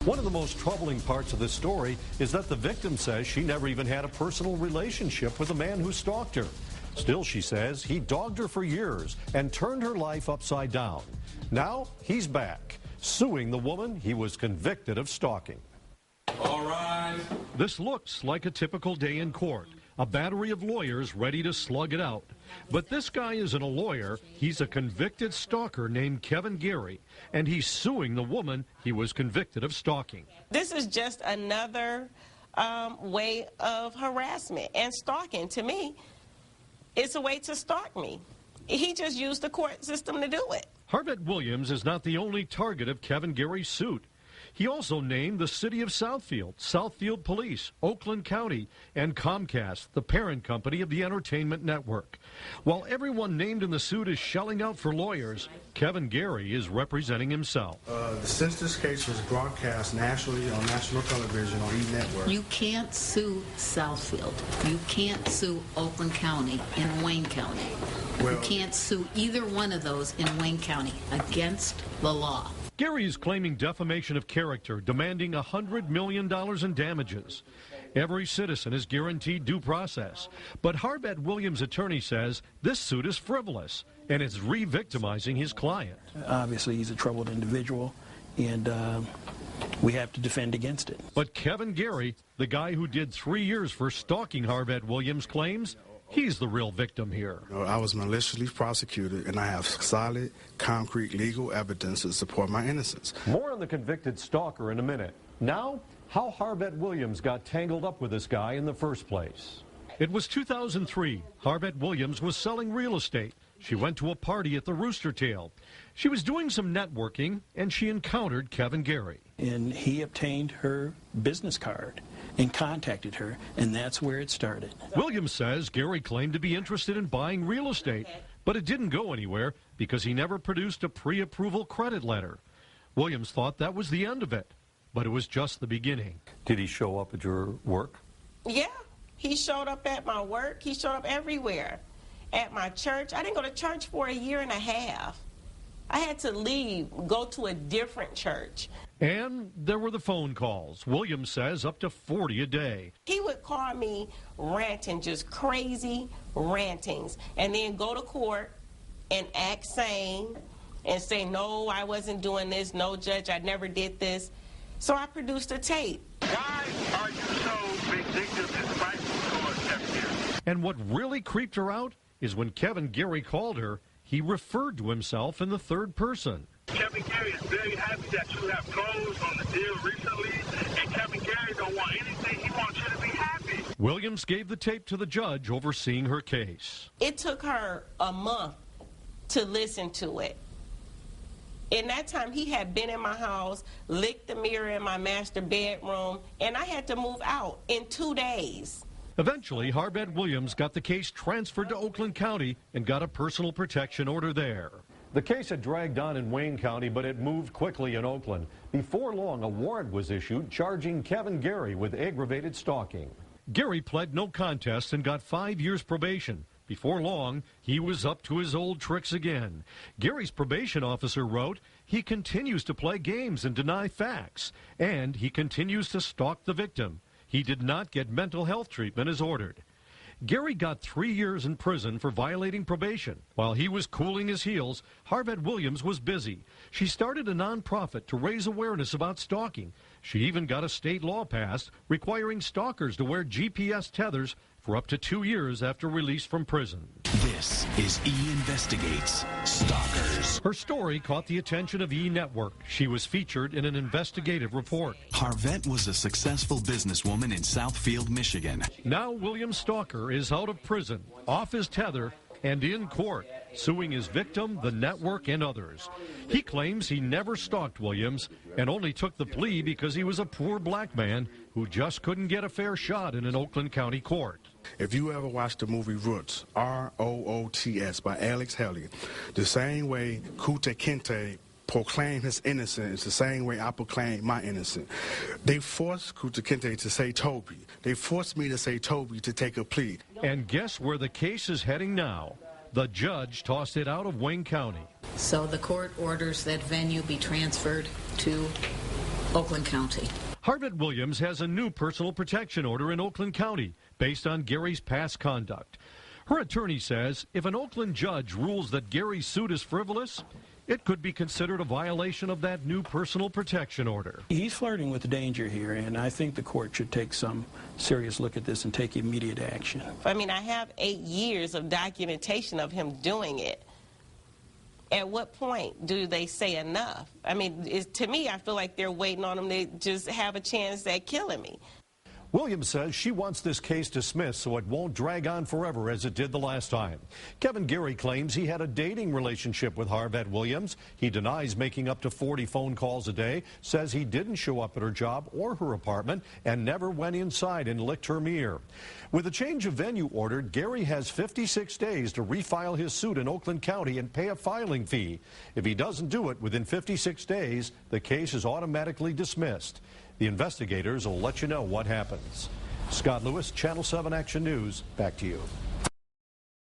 One of the most troubling parts of this story is that the victim says she never even had a personal relationship with the man who stalked her. Still, she says he dogged her for years and turned her life upside down. Now he's back, suing the woman he was convicted of stalking. All right. This looks like a typical day in court. A battery of lawyers ready to slug it out. But this guy isn't a lawyer. He's a convicted stalker named Kevin Gary, and he's suing the woman he was convicted of stalking. This is just another way of harassment and stalking. To me, it's a way to stalk me. He just used the court system to do it. Harvette Williams is not the only target of Kevin Gary's suit. He also named the city of Southfield, Southfield Police, Oakland County, and Comcast, the parent company of the entertainment network. While everyone named in the suit is shelling out for lawyers, Kevin Gary is representing himself. Since this case was broadcast nationally on national television on E! Network. You can't sue Southfield. You can't sue Oakland County in Wayne County. You can't sue either one of those in Wayne County against the law. Gary is claiming defamation of character, demanding $100 million in damages. Every citizen is guaranteed due process. But Harvette Williams' attorney says this suit is frivolous, and it's re-victimizing his client. Obviously, he's a troubled individual, and we have to defend against it. But Kevin Gary, the guy who did 3 years for stalking Harvette Williams, claims he's the real victim here. I was maliciously prosecuted, and I have solid, concrete legal evidence to support my innocence. More on the convicted stalker in a minute. Now, how Harvette Williams got tangled up with this guy in the first place. It was 2003. Harvette Williams was selling real estate. She went to a party at the Rooster Tail. She was doing some networking, and she encountered Kevin Gary. And he obtained her business card and contacted her, and that's where it started. Williams says Gary claimed to be interested in buying real estate, but it didn't go anywhere because he never produced a pre-approval credit letter. Williams thought that was the end of it, but it was just the beginning. Did he show up at your work? Yeah, he showed up at my work. He showed up everywhere. At my church. I didn't go to church for 1.5 years. I had to leave, go to a different church. And there were the phone calls. Williams says up to 40 a day. He would call me ranting, just crazy rantings, and then go to court and act sane and say, no, I wasn't doing this. No, judge, I never did this. So I produced a tape. Why are you so vindictive and spiteful towards Kevin Gary? And what really creeped her out is when Kevin Gary called her, he referred to himself in the third person. Kevin Gary is very happy that you have closed on the deal recently, and Kevin Gary don't want anything. He wants you to be happy. Williams gave the tape to the judge overseeing her case. It took her a month to listen to it. In that time, he had been in my house, licked the mirror in my master bedroom, and I had to move out in 2 days. Eventually, Harvette Williams got the case transferred to Oakland County and got a personal protection order there. The case had dragged on in Wayne County, but it moved quickly in Oakland. Before long, a warrant was issued charging Kevin Gary with aggravated stalking. Gary pled no contest and got 5 years probation. Before long, he was up to his old tricks again. Gary's probation officer wrote, he continues to play games and deny facts, and he continues to stalk the victim. He did not get mental health treatment as ordered. Gary got 3 years in prison for violating probation. While he was cooling his heels, Harvette Williams was busy. She started a nonprofit to raise awareness about stalking. She even got a state law passed requiring stalkers to wear GPS tethers for up to 2 years after release from prison. This is E! Investigates Stalkers. Her story caught the attention of E! Network. She was featured in an investigative report. Harvette was a successful businesswoman in Southfield, Michigan. Now William Stalker is out of prison, off his tether, and in court, suing his victim, the network, and others. He claims he never stalked Williams and only took the plea because he was a poor black man who just couldn't get a fair shot in an Oakland County court. If you ever watched the movie Roots, R-O-O-T-S, by Alex Haley, the same way Kunta Kinte proclaimed his innocence, the same way I proclaim my innocence. They forced Kunta Kinte to say Toby. They forced me to say Toby to take a plea. And guess where the case is heading now? The judge tossed it out of Wayne County. So the court orders that venue be transferred to Oakland County. Harvette Williams has a new personal protection order in Oakland County based on Gary's past conduct. Her attorney says if an Oakland judge rules that Gary's suit is frivolous, it could be considered a violation of that new personal protection order. He's flirting with danger here, and I think the court should take some serious look at this and take immediate action. I mean, I have 8 years of documentation of him doing it. At what point do they say enough? I mean, to me, I feel like they're waiting on him to just have a chance at killing me. Williams says she wants this case dismissed so it won't drag on forever as it did the last time. Kevin Gary claims he had a dating relationship with Harvette Williams. He denies making up to 40 phone calls a day, says he didn't show up at her job or her apartment, and never went inside and licked her mirror. With a change of venue ordered, Gary has 56 days to refile his suit in Oakland County and pay a filing fee. If he doesn't do it within 56 days, the case is automatically dismissed. The investigators will let you know what happens. Scott Lewis, Channel 7 Action News, back to you.